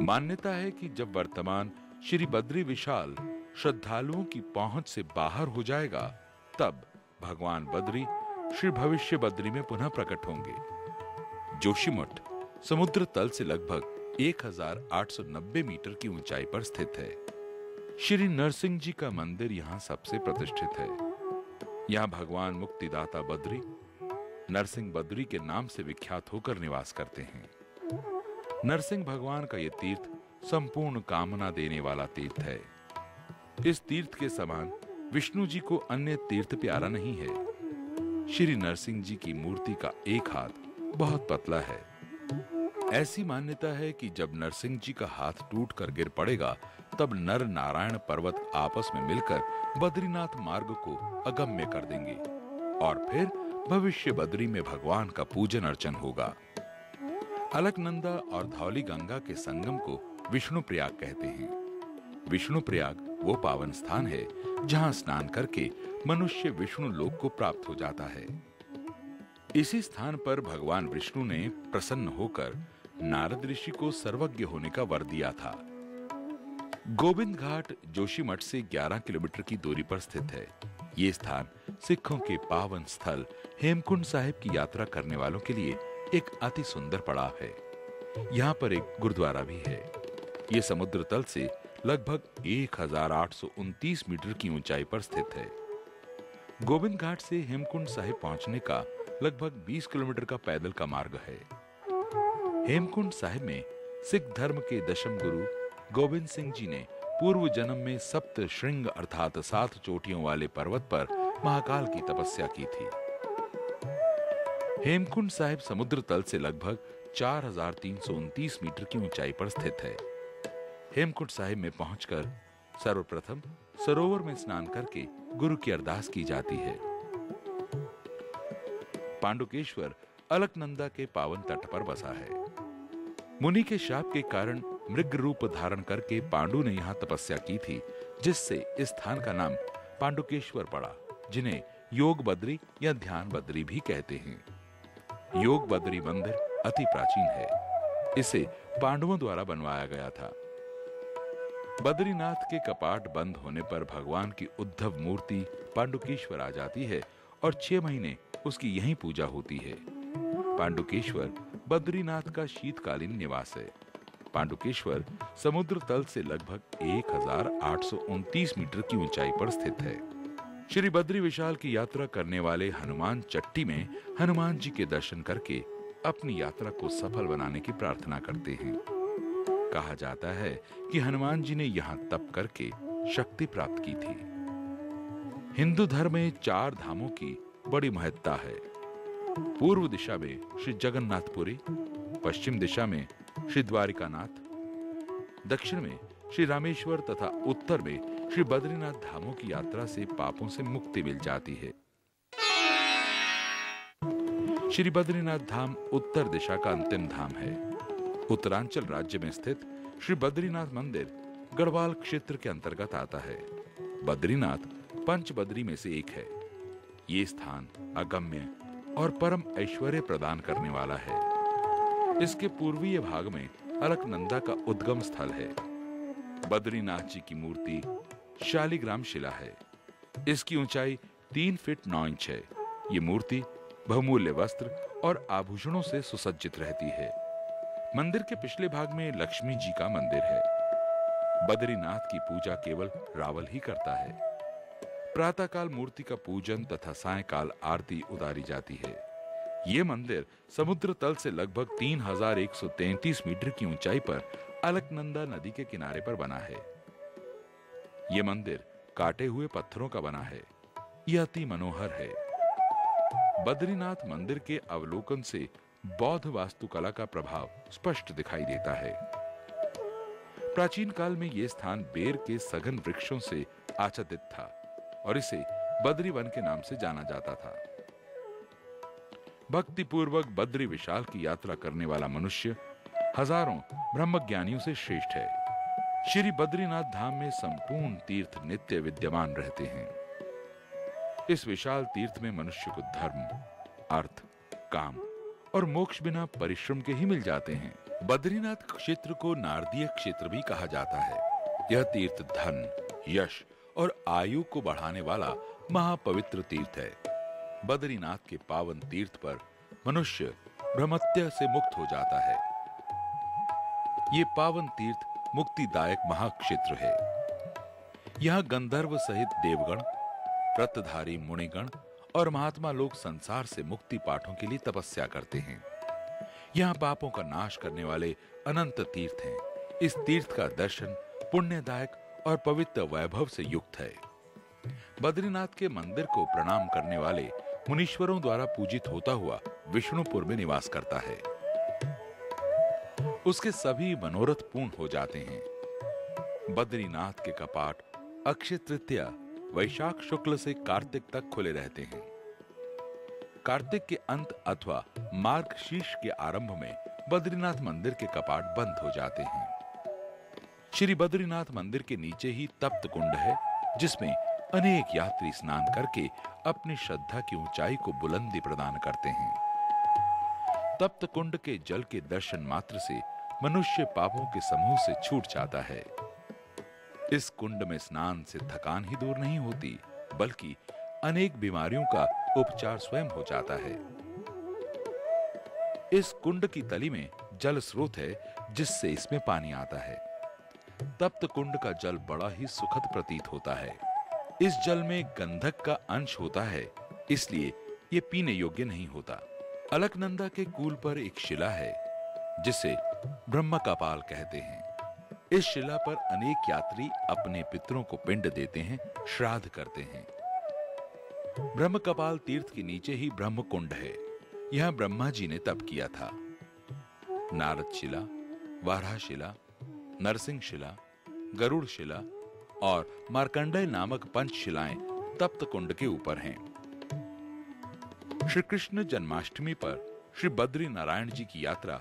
मान्यता है कि जब वर्तमान श्री बद्री विशाल श्रद्धालुओं की पहुंच से बाहर हो जाएगा, तब भगवान बद्री श्री भविष्य बद्री में पुनः प्रकट होंगे। जोशीमठ समुद्र तल से लगभग 1890 मीटर की ऊंचाई पर स्थित है। श्री नरसिंह जी का मंदिर यहाँ सबसे प्रतिष्ठित है। यहाँ भगवान मुक्तिदाता बद्री नरसिंह बद्री के नाम से विख्यात होकर निवास करते हैं। नरसिंह भगवान का यह तीर्थ संपूर्ण कामना देने वाला तीर्थ है। इस तीर्थ के समान विष्णु जी को अन्य तीर्थ प्यारा नहीं है। श्री नरसिंह जी की मूर्ति का एक हाथ बहुत पतला है। ऐसी मान्यता है कि जब नरसिंह जी का हाथ टूटकर गिर पड़ेगा, तब नर नारायण पर्वत आपस में मिलकर बद्रीनाथ मार्ग को अगम्य कर देंगे और फिर भविष्य बद्री में भगवान का पूजन अर्चन होगा। अलकनंदा और धौली गंगा के संगम को विष्णु प्रयाग कहते हैं। विष्णु प्रयाग वो पावन स्थान है जहां स्नान करके मनुष्य विष्णु लोक को प्राप्त हो जाता है। इसी स्थान पर भगवान विष्णु ने प्रसन्न होकर नारद ऋषि को सर्वज्ञ होने का वर दिया था। गोविंद घाट जोशीमठ से 11 किलोमीटर की दूरी पर स्थित है। ये स्थान सिखों के पावन स्थल हेमकुंड साहिब की यात्रा करने वालों के लिए एक अति सुंदर पड़ाव है। यहाँ पर एक गुरुद्वारा भी है। ये समुद्र तल से लगभग 1829 मीटर की ऊंचाई पर स्थित है। गोविंद घाट से हेमकुंड साहिब पहुंचने का लगभग 20 किलोमीटर का पैदल का मार्ग है। हेमकुंड साहिब में सिख धर्म के दशम गुरु गोविंद सिंह जी ने पूर्व जन्म में सप्त श्रृंग अर्थात 7 चोटियों वाले पर्वत पर महाकाल की तपस्या की थी। हेमकुंड साहिब समुद्र तल से लगभग 4329 मीटर की ऊंचाई पर स्थित है। हेमकुंड साहिब में पहुंचकर सर्वप्रथम सरोवर में स्नान करके गुरु की अरदास की जाती है। पांडुकेश्वर अलकनंदा के पावन तट पर बसा है। मुनि के शाप के कारण मृग रूप धारण करके पांडु ने यहाँ तपस्या की थी, जिससे इस स्थान का नाम पांडुकेश्वर पड़ा, जिन्हें योग बद्री या ध्यान बद्री भी कहते हैं। योग बद्री मंदिर अति प्राचीन है। इसे पांडवों द्वारा बनवाया गया था। बद्रीनाथ के कपाट बंद होने पर भगवान की उद्धव मूर्ति पांडुकेश्वर आ जाती है और 6 महीने उसकी यहीं पूजा होती है। पांडुकेश्वर बद्रीनाथ का शीतकालीन निवास है। पांडुकेश्वर समुद्र तल से लगभग 1829 मीटर की ऊंचाई पर स्थित है। श्री बद्री विशाल की यात्रा करने वाले हनुमान चट्टी में हनुमान जी के दर्शन करके अपनी यात्रा को सफल बनाने की प्रार्थना करते हैं। कहा जाता है कि हनुमान जी ने यहाँ तप करके शक्ति प्राप्त की थी। हिंदू धर्म में 4 धामों की बड़ी महत्ता है। पूर्व दिशा में श्री जगन्नाथपुरी, पश्चिम दिशा में श्री द्वारिकानाथ, दक्षिण में श्री रामेश्वर तथा उत्तर में श्री बद्रीनाथ धामों की यात्रा से पापों से मुक्ति मिल जाती है। श्री बद्रीनाथ धाम उत्तर दिशा का अंतिम धाम है। उत्तरांचल राज्य में स्थित श्री बद्रीनाथ मंदिर गढ़वाल क्षेत्र के अंतर्गत आता है। बद्रीनाथ पंच बद्री में से एक है। ये स्थान अगम्य और परम ऐश्वर्य प्रदान करने वाला है। इसके पूर्वीय भाग में अलकनंदा का उद्गम स्थल है। बद्रीनाथ जी की मूर्ति शालिग्राम शिला है। इसकी ऊंचाई 3 फीट 9 इंच है। ये मूर्ति बहुमूल्य वस्त्र और आभूषणों से सुसज्जित रहती है। मंदिर के पिछले भाग में लक्ष्मी जी का मंदिर है। बद्रीनाथ की पूजा केवल रावल ही करता है। प्रातःकाल मूर्ति का पूजन तथा सायंकाल आरती उतारी जाती है। ये मंदिर समुद्र तल से लगभग 3133 मीटर की ऊंचाई पर अलकनंदा नदी के किनारे पर बना है। ये मंदिर काटे हुए पत्थरों का बना है। यह अति मनोहर है। बद्रीनाथ मंदिर के अवलोकन से बौद्ध वास्तुकला का प्रभाव स्पष्ट दिखाई देता है। प्राचीन काल में यह स्थान बेर के सघन वृक्षों से आच्छादित था और इसे बद्री वन के नाम से जाना जाता था। भक्ति पूर्वक बद्री विशाल की यात्रा करने वाला मनुष्य हजारों ब्रह्मज्ञानियों से श्रेष्ठ है। श्री बद्रीनाथ धाम में संपूर्ण तीर्थ नित्य विद्यमान रहते हैं। इस विशाल तीर्थ में मनुष्य को धर्म, अर्थ, काम और मोक्ष बिना परिश्रम के ही मिल जाते हैं। बद्रीनाथ क्षेत्र को नारदीय क्षेत्र भी कहा जाता है। यह तीर्थ धन, यश और आयु को बढ़ाने वाला महापवित्र तीर्थ है। बद्रीनाथ के पावन तीर्थ पर मनुष्य भ्रमत्य से मुक्त हो जाता है। ये पावन तीर्थ मुक्तिदायक महाक्षेत्र है। यहाँ गंधर्व सहित देवगण, व्रतधारी मुनिगण और महात्मा लोग संसार से मुक्ति पाठों के लिए तपस्या करते हैं। यहाँ पापों का नाश करने वाले अनंत तीर्थ हैं। इस तीर्थ का दर्शन पुण्यदायक और पवित्र वैभव से युक्त है। बद्रीनाथ के मंदिर को प्रणाम करने वाले मुनीश्वरों द्वारा पूजित होता हुआ विष्णुपुर में निवास करता है। उसके सभी मनोरथ पूर्ण हो जाते हैं। बद्रीनाथ के कपाट अक्षय तृतीया वैशाख शुक्ल से कार्तिक तक खुले रहते हैं। कार्तिक के अंत अथवा मार्गशीर्ष के आरंभ में बद्रीनाथ मंदिर के कपाट बंद हो जाते हैं। श्री बद्रीनाथ मंदिर के नीचे ही तप्त कुंड है, जिसमें अनेक यात्री स्नान करके अपनी श्रद्धा की ऊंचाई को बुलंदी प्रदान करते हैं। तप्त कुंड के जल के दर्शन मात्र से मनुष्य पापों के समूह से छूट जाता है। इस कुंड में स्नान से थकान ही दूर नहीं होती, बल्कि अनेक बीमारियों का उपचार स्वयं हो जाता है। इस कुंड की तली में जल स्रोत है, जिससे इसमें पानी आता है। तप्त कुंड का जल बड़ा ही सुखद प्रतीत होता है। इस जल में गंधक का अंश होता है, इसलिए ये पीने योग्य नहीं होता। अलकनंदा के कूल पर एक शिला है, जिसे ब्रह्म कपाल कहते हैं। इस शिला पर अनेक यात्री अपने पितरों को पिंड देते हैं, श्राद्ध करते हैं। ब्रह्म कपाल तीर्थ के नीचे ही ब्रह्म कुंड है। यहाँ ब्रह्मा जी ने तप किया था। नारद शिला, वाराह शिला, नरसिंह शिला, गरुड़ शिला और मार्कंडेय नामक पंच शिलाएं तप्त कुंड के ऊपर हैं। श्री कृष्ण जन्माष्टमी पर श्री बद्री नारायण जी की यात्रा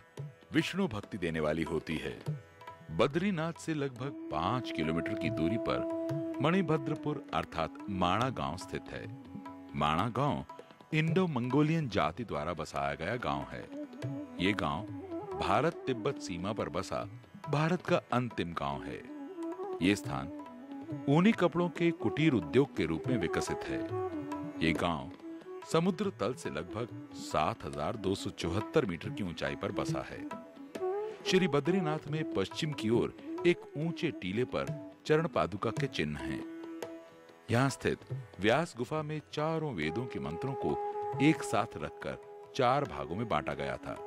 विष्णु भक्ति देने वाली होती है। बद्रीनाथ से लगभग 5 किलोमीटर की दूरी पर मणिभद्रपुर अर्थात माणा गांव स्थित है। माणा गांव इंडो मंगोलियन जाति द्वारा बसाया गया गांव है। ये गांव भारत तिब्बत सीमा पर बसा भारत का अंतिम गांव है। ये स्थान ऊनी कपड़ों के कुटीर उद्योग के रूप में विकसित है। ये गांव समुद्र तल से लगभग 7,274 मीटर की ऊंचाई पर बसा है। श्री बद्रीनाथ में पश्चिम की ओर एक ऊंचे टीले पर चरण पादुका के चिन्ह हैं। यहाँ स्थित व्यास गुफा में चारों वेदों के मंत्रों को एक साथ रखकर 4 भागों में बांटा गया था।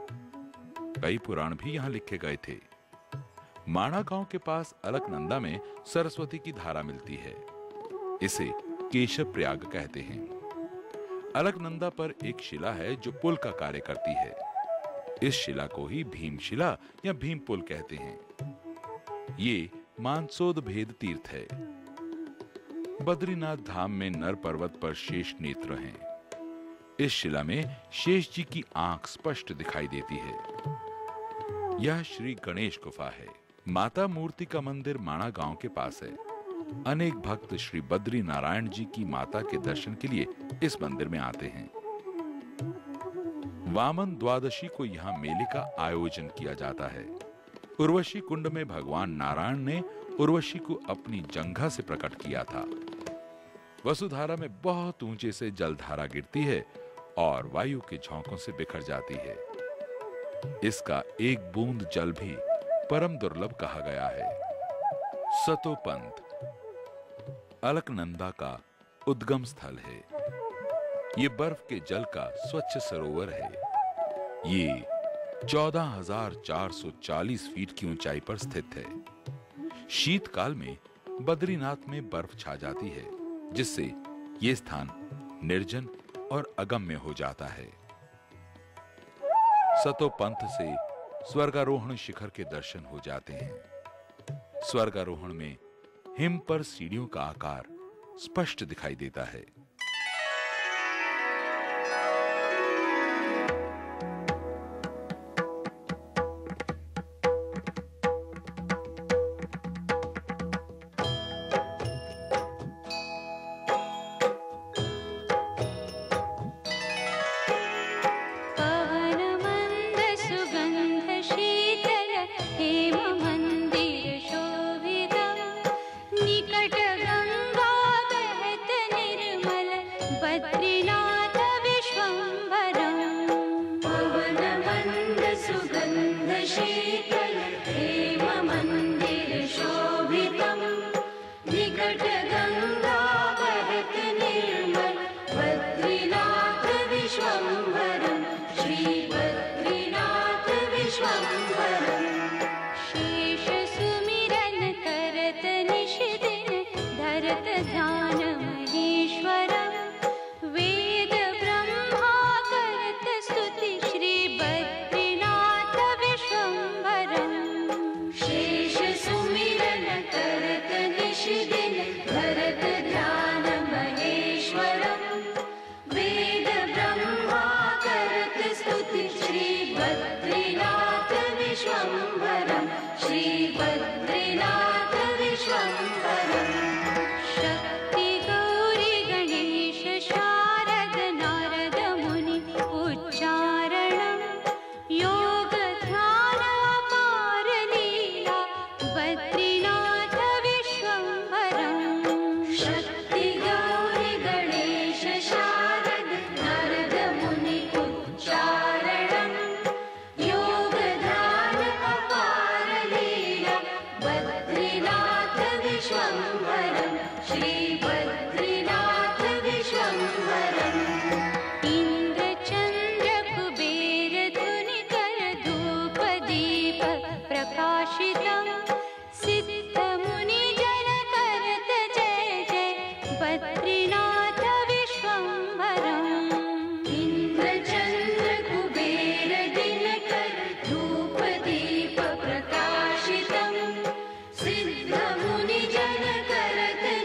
कई पुराण भी यहाँ लिखे गए थे। माणा गांव के पास अलकनंदा में सरस्वती की धारा मिलती है। इसे केशव प्रयाग कहते हैं। अलकनंदा पर एक शिला है जो पुल का कार्य करती है। इस शिला को ही भीमशिला या भीम पुल कहते हैं। ये मानसोद भेद तीर्थ है। बद्रीनाथ धाम में नर पर्वत पर शेष नेत्र हैं। इस शिला में शेष जी की आंख स्पष्ट दिखाई देती है। यह श्री गणेश गुफा है। माता मूर्ति का मंदिर माणा गांव के पास है। अनेक भक्त श्री बद्री नारायण जी की माता के दर्शन के लिए इस मंदिर में आते हैं। वामन द्वादशी को यहाँ मेले का आयोजन किया जाता है। उर्वशी कुंड में भगवान नारायण ने उर्वशी को अपनी जंघा से प्रकट किया था। वसुधारा में बहुत ऊंचे से जलधारा गिरती है और वायु के झोंकों से बिखर जाती है। इसका एक बूंद जल भी परम दुर्लभ कहा गया है। सतोपंथ अलकनंदा का उद्गम स्थल है। ये बर्फ के जल का स्वच्छ सरोवर है। ये 14,440 फीट की ऊंचाई पर स्थित है। शीतकाल में बद्रीनाथ में बर्फ छा जाती है, जिससे ये स्थान निर्जन और अगम्य हो जाता है। सतोपंथ से स्वर्गारोहण शिखर के दर्शन हो जाते हैं। स्वर्गारोहण में हिम पर सीढ़ियों का आकार स्पष्ट दिखाई देता है। पवन मंद सुगंध शीतल विश्वम्भरं श्रीबद्रीनाथ विश्वम्भरम् इन्द्रचन्द्रकुबेरधुनिकर धूपदीप प्रकाशितं सिद्धमुनिजनकरत जय जय बद्रीनाथ विश्वम्भरम् इन्द्रचन्द्रकुबेरदिनकर धूपदीप प्रकाशितं सिद्धमुनिजनकरत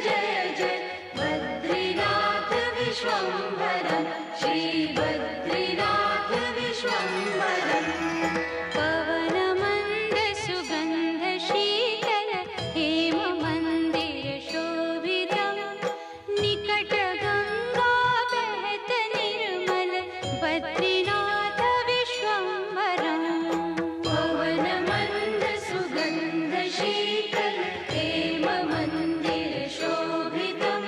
जय जय बद्रीनाथ विश्वम्भरं श्रीबद्रीनाथ विश्वम्भरम् पवनमन्दसुगन्धशीतल हेममन्दिरशोभितं निकटगङ्गा बहत निर्मल बद्रीनाथ विश्वम्भरम् पवनमन्दसुगन्धशीतल हेममन्दिरशोभितं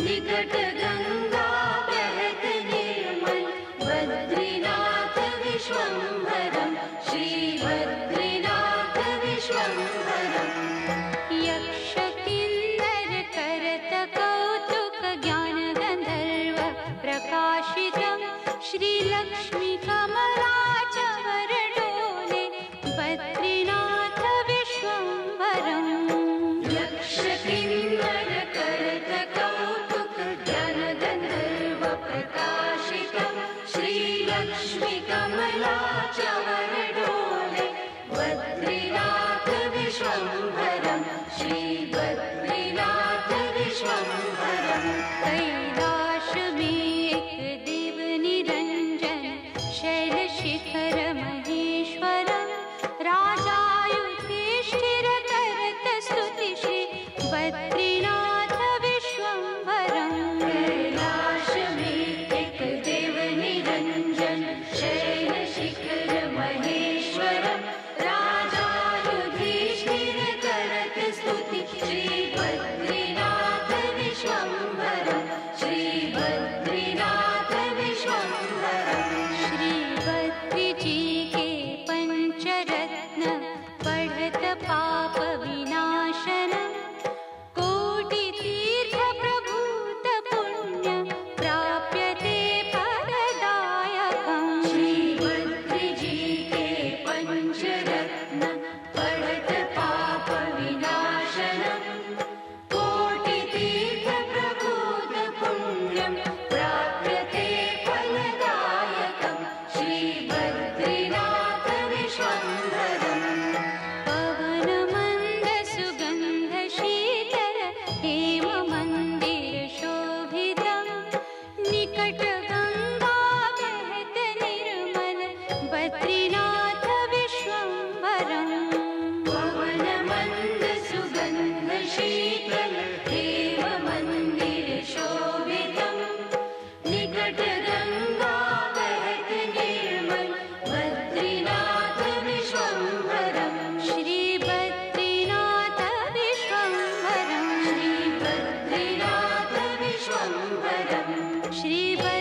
निकटगङ्गा बहत निर्मल बद्रीनाथ विश्वम्भरं श्रीबद्रीनाथ विश्वम्भरम् यक्षकिन्नर करत कौतुक ज्ञानगन्धर्व प्रकाशितं श्रीलक्ष्मी कमलाचवर डोले बद्रीनाथ विश्वम्भरम् यक्षकिन्नर करत कौतुक ज्ञानगन्धर्व प्रकाशितं श्रीलक्ष्मी कमलाचवर डोले बद्रीनाथ विश्वम्भरं श्रीबद्रीनाथ विश्वम्भरम् कैलाश में एक देव निरंजन शैलशिखर महेश्वरं राजायुधिष्ठिर करत स्तुति श्री बद्रीनाथ विश्वम्भरम् कैलाश में एक देव निरंजन शैलशिखर महेश्वरं राजायुधिष्ठिर करत स्तुति श्री बद्रीनाथ विश्वम्भरं श्रीबद्रीनाथ विश्वम्भरम् श्री बद्री जी के पंचरत्न पढ़त पाप विनाशनम् कोटि तीर्थ प्रभूत पुण्य प्राप्यते फलदायकम् श्री बद्री जी के पंचरत्न पढ़त पाप विनाशनम् कोटि तीर्थ प्रभूत पुण्यं प्राप्यते फलदायकम् श्री बद्रीनाथ विश्वम्भरम् पवनमन्दसुगन्धशीतल हेममन्दिरशोभितं निकटगङ्गा बहत निर्मल बद्रीनाथ विश्वम्भरम् पवनमन्दसुगन्धशीतल हेममन्दिरशोभितं निकटगङ्गा बहत निर्मल बद्रीनाथ विश्वम्भरं श्रीबद्रीनाथ विश्वम्भरं श्रीबद्रीनाथ विश्वम्भरं श्रीबद्रीनाथ